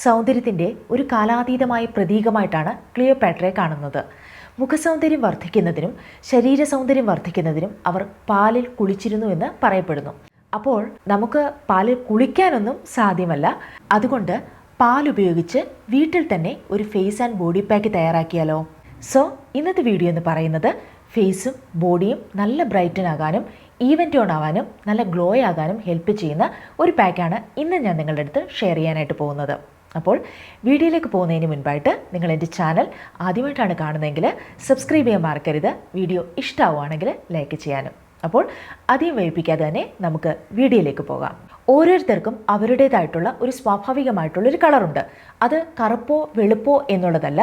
സൗന്ദര്യത്തിൻ്റെ ഒരു കാലാതീതമായ പ്രതീകമായിട്ടാണ് ക്ലിയോപാട്രയെ കാണുന്നത്. മുഖസൗന്ദര്യം വർദ്ധിക്കുന്നതിനും ശരീര സൗന്ദര്യം വർദ്ധിക്കുന്നതിനും അവർ പാലിൽ കുളിച്ചിരുന്നു എന്ന് പറയപ്പെടുന്നു. അപ്പോൾ നമുക്ക് പാലിൽ കുളിക്കാനൊന്നും സാധ്യമല്ല. അതുകൊണ്ട് പാൽ ഉപയോഗിച്ച് വീട്ടിൽ തന്നെ ഒരു ഫേസ് ആൻഡ് ബോഡി പാക്ക് തയ്യാറാക്കിയാലോ? സോ ഇന്നത്തെ വീഡിയോ എന്ന് പറയുന്നത് ഫേസും ബോഡിയും നല്ല ബ്രൈറ്റൻ ആകാനും ഈവൻ ടോൺ ആവാനും നല്ല ഗ്ലോ ആകാനും ഹെൽപ്പ് ചെയ്യുന്ന ഒരു പാക്കാണ് ഇന്ന് ഞാൻ നിങ്ങളുടെ അടുത്ത് ഷെയർ ചെയ്യാനായിട്ട് പോകുന്നത്. അപ്പോൾ വീഡിയോയിലേക്ക് പോകുന്നതിന് മുൻപായിട്ട് നിങ്ങൾ എൻ്റെ ചാനൽ ആദ്യമായിട്ടാണ് കാണുന്നതെങ്കിൽ സബ്സ്ക്രൈബ് ചെയ്യാൻ മറക്കരുത്. വീഡിയോ ഇഷ്ടമാവുകയാണെങ്കിൽ ലൈക്ക് ചെയ്യാനും. അപ്പോൾ അധികം വൈകിപ്പിക്കാതെ തന്നെ നമുക്ക് വീഡിയോയിലേക്ക് പോകാം. ഓരോരുത്തർക്കും അവരുടേതായിട്ടുള്ള ഒരു സ്വാഭാവികമായിട്ടുള്ളൊരു കളറുണ്ട്. അത് കറുപ്പോ വെളുപ്പോ എന്നുള്ളതല്ല,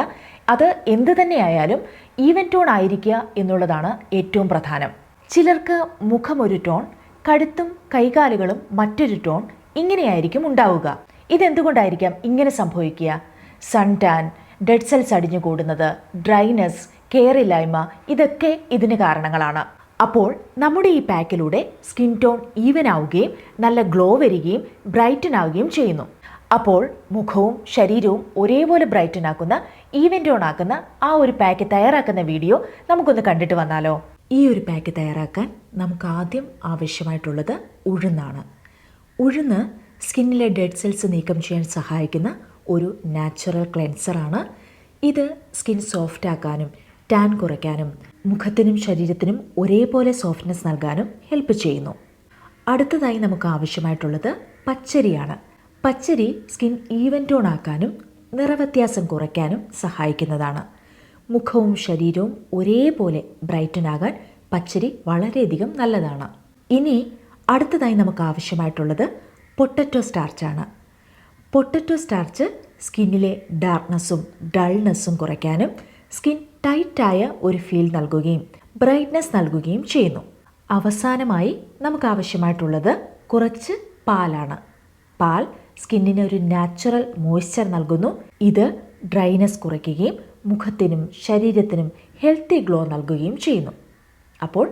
അത് എന്ത് തന്നെയായാലും ഈവൻ ടോൺ ആയിരിക്കുക എന്നുള്ളതാണ് ഏറ്റവും പ്രധാനം. ചിലർക്ക് മുഖം ഒരു ടോൺ, കഴുത്തും കൈകാലുകളും മറ്റൊരു ടോൺ, ഇങ്ങനെയായിരിക്കും ഉണ്ടാവുക. ഇതെന്തുകൊണ്ടായിരിക്കാം ഇങ്ങനെ സംഭവിക്കുക? സൺ ടാൻ, ഡെഡ് സെൽസ് അടിഞ്ഞു കൂടുന്നത്, ഡ്രൈനെസ്, കെയറില്ലായ്മ, ഇതൊക്കെ ഇതിന് കാരണങ്ങളാണ്. അപ്പോൾ നമ്മുടെ ഈ പാക്കിലൂടെ സ്കിൻ ടോൺ ഈവൻ ആവുകയും നല്ല ഗ്ലോ വരികയും ബ്രൈറ്റൻ ആവുകയും ചെയ്യുന്നു. അപ്പോൾ മുഖവും ശരീരവും ഒരേപോലെ ബ്രൈറ്റൻ ആക്കുന്ന, ഈവൻ ടോൺ ആക്കുന്ന ആ ഒരു പാക്ക് തയ്യാറാക്കുന്ന വീഡിയോ നമുക്കൊന്ന് കണ്ടിട്ട് വന്നാലോ? ഈ ഒരു പാക്ക് തയ്യാറാക്കാൻ നമുക്ക് ആദ്യം ആവശ്യമായിട്ടുള്ളത് ഉഴുന്നാണ്. ഉഴുന്ന് സ്കിന്നിലെ ഡെഡ് സെൽസ് നീക്കം ചെയ്യാൻ സഹായിക്കുന്ന ഒരു നാച്ചുറൽ ക്ലെൻസറാണ്. ഇത് സ്കിൻ സോഫ്റ്റ് ആക്കാനും ടാൻ കുറയ്ക്കാനും മുഖത്തിനും ശരീരത്തിനും ഒരേപോലെ സോഫ്റ്റ്നെസ് നൽകാനും ഹെൽപ്പ് ചെയ്യുന്നു. അടുത്തതായി നമുക്ക് ആവശ്യമായിട്ടുള്ളത് പച്ചരിയാണ്. പച്ചരി സ്കിൻ ഈവൻ ടോൺ ആക്കാനും നിറവ്യത്യാസം കുറയ്ക്കാനും സഹായിക്കുന്നതാണ്. മുഖവും ശരീരവും ഒരേപോലെ ബ്രൈറ്റൻ ആകാൻ പച്ചരി വളരെയധികം നല്ലതാണ്. ഇനി അടുത്തതായി നമുക്ക് ആവശ്യമായിട്ടുള്ളത് പൊട്ടറ്റോ സ്റ്റാർച്ചാണ്. പൊട്ടറ്റോ സ്റ്റാർച്ച് സ്കിന്നിലെ ഡാർക്ക്നെസ്സും ഡൾനെസ്സും കുറയ്ക്കാനും സ്കിൻ ടൈറ്റായ ഒരു ഫീൽ നൽകുകയും ബ്രൈറ്റ്നെസ് നൽകുകയും ചെയ്യുന്നു. അവസാനമായി നമുക്ക് ആവശ്യമായിട്ടുള്ളത് കുറച്ച് പാലാണ്. പാൽ സ്കിന്നിന് ഒരു നാച്ചുറൽ മോയ്സ്ചർ നൽകുന്നു. ഇത് ഡ്രൈനെസ് കുറയ്ക്കുകയും മുഖത്തിനും ശരീരത്തിനും ഹെൽത്തി ഗ്ലോ നൽകുകയും ചെയ്യുന്നു. അപ്പോൾ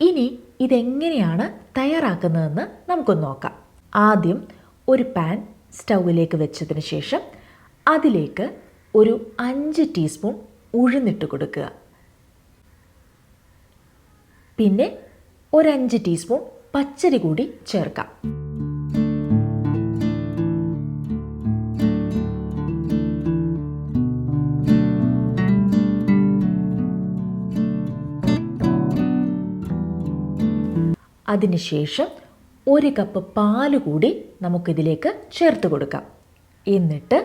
ഇനി ഇതെങ്ങനെയാണ് തയ്യാറാക്കുന്നതെന്ന് നമുക്കൊന്ന് നോക്കാം. ആദ്യം ഒരു പാൻ സ്റ്റൗവിലേക്ക് വെച്ചതിന് ശേഷം അതിലേക്ക് ഒരു 5 ടീസ്പൂൺ ഉഴുന്നിട്ട് കൊടുക്കുക. പിന്നെ ഒരു 5 ടീസ്പൂൺ പച്ചരി കൂടി ചേർക്കാം. അതിനുശേഷം 1 കപ്പ് പാല് കൂടി നമുക്കിതിലേക്ക് ചേർത്ത് കൊടുക്കാം. എന്നിട്ട്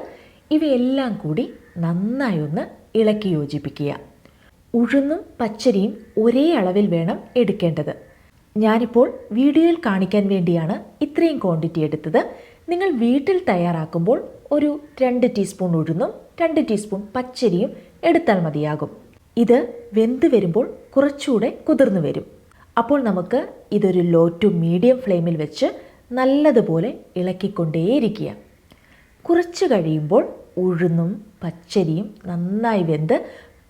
ഇവയെല്ലാം കൂടി നന്നായി ഒന്ന് ഇളക്കി യോജിപ്പിക്കുക. ഉഴുന്നും പച്ചരിയും ഒരേ അളവിൽ വേണം എടുക്കേണ്ടത്. ഞാനിപ്പോൾ വീഡിയോയിൽ കാണിക്കാൻ വേണ്ടിയാണ് ഇത്രയും ക്വാണ്ടിറ്റി എടുത്തത്. നിങ്ങൾ വീട്ടിൽ തയ്യാറാക്കുമ്പോൾ ഒരു 2 ടീസ്പൂൺ ഉഴുന്നും 2 ടീസ്പൂൺ പച്ചരിയും എടുത്താൽ മതിയാകും. ഇത് വെന്ത് വരുമ്പോൾ കുറച്ചുകൂടെ കുതിർന്നു വരും. അപ്പോൾ നമുക്ക് ഇതൊരു ലോ ടു മീഡിയം ഫ്ലെയിമിൽ വെച്ച് നല്ലതുപോലെ ഇളക്കിക്കൊണ്ടേയിരിക്കുക. കുറച്ച് കഴിയുമ്പോൾ ഉഴുന്നും പച്ചരിയും നന്നായി വെന്ത്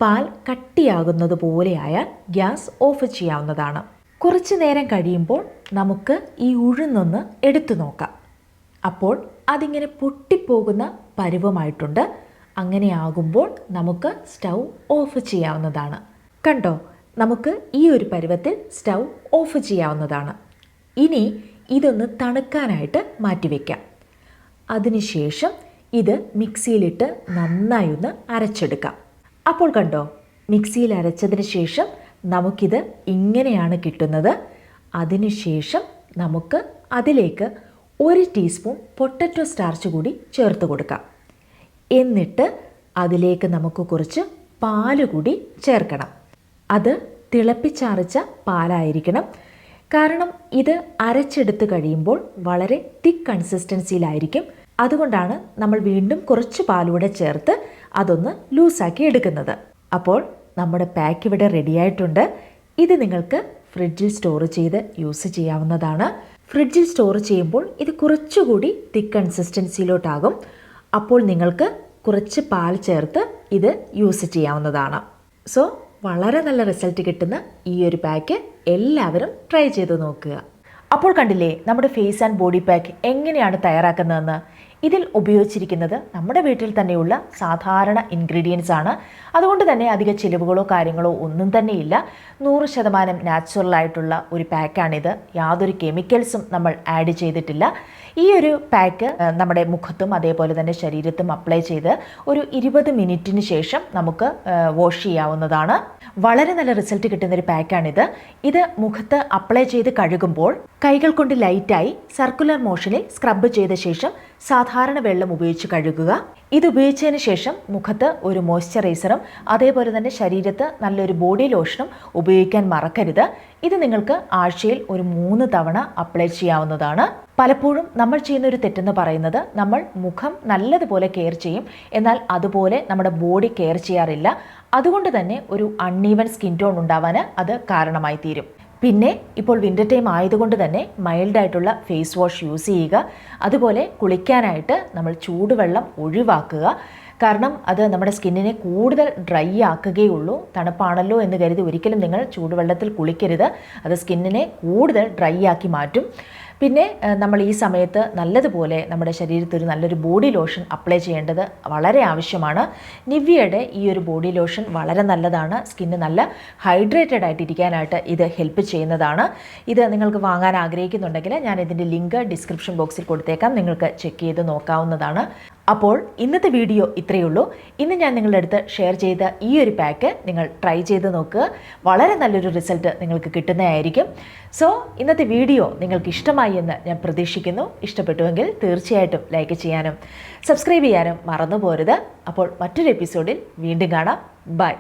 പാൽ കട്ടിയാകുന്നത് പോലെ ആയാൽ ഗ്യാസ് ഓഫ് ചെയ്യാവുന്നതാണ്. കുറച്ച് നേരം കഴിയുമ്പോൾ നമുക്ക് ഈ ഉഴുന്നൊന്ന് എടുത്തു നോക്കാം. അപ്പോൾ അതിങ്ങനെ പൊട്ടിപ്പോകുന്ന പരുവമായിട്ടുണ്ട്. അങ്ങനെ ആകുമ്പോൾ നമുക്ക് സ്റ്റൗ ഓഫ് ചെയ്യാവുന്നതാണ്. കണ്ടോ, നമുക്ക് ഈ ഒരു പരുവത്തിൽ സ്റ്റൗ ഓഫ് ചെയ്യാവുന്നതാണ്. ഇനി ഇതൊന്ന് തണുക്കാനായിട്ട് മാറ്റിവെക്കാം. അതിനുശേഷം ഇത് മിക്സിയിലിട്ട് നന്നായി ഒന്ന് അരച്ചെടുക്കാം. അപ്പോൾ കണ്ടോ, മിക്സിയിൽ അരച്ചതിന് ശേഷം നമുക്കിത് ഇങ്ങനെയാണ് കിട്ടുന്നത്. അതിനുശേഷം നമുക്ക് അതിലേക്ക് 1 ടീസ്പൂൺ പൊട്ടറ്റോ സ്റ്റാർച്ച് കൂടി ചേർത്ത് കൊടുക്കാം. എന്നിട്ട് അതിലേക്ക് നമുക്ക് കുറച്ച് പാല് കൂടി ചേർക്കണം. അത് തിളപ്പിച്ചാറിച്ച പാലായിരിക്കണം. കാരണം ഇത് അരച്ചെടുത്ത് കഴിയുമ്പോൾ വളരെ തിക്ക് കൺസിസ്റ്റൻസിയിലായിരിക്കും. അതുകൊണ്ടാണ് നമ്മൾ വീണ്ടും കുറച്ച് പാലൂടെ ചേർത്ത് അതൊന്ന് ലൂസാക്കി എടുക്കുന്നത്. അപ്പോൾ നമ്മുടെ പാക്ക് ഇവിടെ റെഡിയായിട്ടുണ്ട്. ഇത് നിങ്ങൾക്ക് ഫ്രിഡ്ജിൽ സ്റ്റോർ ചെയ്ത് യൂസ് ചെയ്യാവുന്നതാണ്. ഫ്രിഡ്ജിൽ സ്റ്റോർ ചെയ്യുമ്പോൾ ഇത് കുറച്ചുകൂടി തിക്ക് കൺസിസ്റ്റൻസിയിലോട്ടാകും. അപ്പോൾ നിങ്ങൾക്ക് കുറച്ച് പാൽ ചേർത്ത് ഇത് യൂസ് ചെയ്യാവുന്നതാണ്. സോ വളരെ നല്ല റിസൾട്ട് കിട്ടുന്ന ഈ ഒരു പാക്ക് എല്ലാവരും ട്രൈ ചെയ്ത് നോക്കുക. അപ്പോൾ കണ്ടില്ലേ നമ്മുടെ ഫേസ് ആൻഡ് ബോഡി പാക്ക് എങ്ങനെയാണ് തയ്യാറാക്കുന്നതെന്ന്. ഇതിൽ ഉപയോഗിച്ചിരിക്കുന്നത് നമ്മുടെ വീട്ടിൽ തന്നെയുള്ള സാധാരണ ഇൻഗ്രീഡിയൻസ് ആണ്. അതുകൊണ്ട് തന്നെ അധിക ചിലവുകളോ കാര്യങ്ങളോ ഒന്നും തന്നെയില്ല. 100% നാച്ചുറൽ ആയിട്ടുള്ള ഒരു പാക്കാണിത്. യാതൊരു കെമിക്കൽസും നമ്മൾ ആഡ് ചെയ്തിട്ടില്ല. ഈ ഒരു പാക്ക് നമ്മുടെ മുഖത്തും അതേപോലെ തന്നെ ശരീരത്തും അപ്ലൈ ചെയ്ത് ഒരു 20 മിനിറ്റിന് ശേഷം നമുക്ക് വാഷ് ചെയ്യാവുന്നതാണ്. വളരെ നല്ല റിസൾട്ട് കിട്ടുന്ന ഒരു പാക്കാണിത്. ഇത് മുഖത്ത് അപ്ലൈ ചെയ്ത് കഴുകുമ്പോൾ കൈകൾ കൊണ്ട് ലൈറ്റായി സർക്കുലർ മോഷനിൽ സ്ക്രബ് ചെയ്ത ശേഷം സാധാരണ വെള്ളം ഉപയോഗിച്ച് കഴുകുക. ഇത് ഉപയോഗിച്ചതിന് ശേഷം മുഖത്ത് ഒരു മോയ്സ്ചറൈസറും അതേപോലെ തന്നെ ശരീരത്ത് നല്ലൊരു ബോഡി ലോഷനും ഉപയോഗിക്കാൻ മറക്കരുത്. ഇത് നിങ്ങൾക്ക് ആഴ്ചയിൽ ഒരു 3 തവണ അപ്ലൈ ചെയ്യാവുന്നതാണ്. പലപ്പോഴും നമ്മൾ ചെയ്യുന്ന ഒരു തെറ്റെന്ന് പറയുന്നത് നമ്മൾ മുഖം നല്ലതുപോലെ കെയർ ചെയ്യും, എന്നാൽ അതുപോലെ നമ്മുടെ ബോഡി കെയർ ചെയ്യാറില്ല. അതുകൊണ്ട് തന്നെ ഒരു അൺഈവൻ സ്കിൻ ടോൺ ഉണ്ടാവാൻ അത് കാരണമായി തീരും. പിന്നെ ഇപ്പോൾ വിൻ്റർ ടൈം ആയതുകൊണ്ട് തന്നെ മൈൽഡായിട്ടുള്ള ഫേസ് വാഷ് യൂസ് ചെയ്യുക. അതുപോലെ കുളിക്കാനായിട്ട് നമ്മൾ ചൂടുവെള്ളം ഒഴിവാക്കുക. കാരണം അത് നമ്മുടെ സ്കിന്നിനെ കൂടുതൽ ഡ്രൈ ആക്കുകയുള്ളൂ. തണുപ്പാണല്ലോ എന്ന് കരുതി ഒരിക്കലും നിങ്ങൾ ചൂടുവെള്ളത്തിൽ കുളിക്കരുത്. അത് സ്കിന്നിനെ കൂടുതൽ ഡ്രൈ ആക്കി മാറ്റും. പിന്നെ നമ്മൾ ഈ സമയത്ത് നല്ലതുപോലെ നമ്മുടെ ശരീരത്തിൽ ഒരു നല്ലൊരു ബോഡി ലോഷൻ അപ്ലൈ ചെയ്യേണ്ടത് വളരെ ആവശ്യമാണ്. നിവ്യയുടെ ഈ ഒരു ബോഡി ലോഷൻ വളരെ നല്ലതാണ്. സ്കിന്ന് നല്ല ഹൈഡ്രേറ്റഡ് ആയിട്ടിരിക്കാനായിട്ട് ഇത് ഹെൽപ്പ് ചെയ്യുന്നതാണ്. ഇത് നിങ്ങൾക്ക് വാങ്ങാൻ ആഗ്രഹിക്കുന്നുണ്ടെങ്കിൽ ഞാൻ ഇതിൻ്റെ ലിങ്ക് ഡിസ്ക്രിപ്ഷൻ ബോക്സിൽ കൊടുത്തേക്കാം. നിങ്ങൾക്ക് ചെക്ക് ചെയ്ത് നോക്കാവുന്നതാണ്. അപ്പോൾ ഇന്നത്തെ വീഡിയോ ഇത്രയേ ഉള്ളൂ. ഇന്ന് ഞാൻ നിങ്ങളുടെ അടുത്ത് ഷെയർ ചെയ്ത ഈ ഒരു പാക്ക് നിങ്ങൾ ട്രൈ ചെയ്ത് നോക്കുക. വളരെ നല്ലൊരു റിസൾട്ട് നിങ്ങൾക്ക് കിട്ടുന്നതായിരിക്കും. സോ ഇന്നത്തെ വീഡിയോ നിങ്ങൾക്ക് ഇഷ്ടമായി എന്ന് ഞാൻ പ്രതീക്ഷിക്കുന്നു. ഇഷ്ടപ്പെട്ടുവെങ്കിൽ തീർച്ചയായിട്ടും ലൈക്ക് ചെയ്യാനും സബ്സ്ക്രൈബ് ചെയ്യാനും മറന്നു പോരുത്. അപ്പോൾ മറ്റൊരു എപ്പിസോഡിൽ വീണ്ടും കാണാം. ബൈ.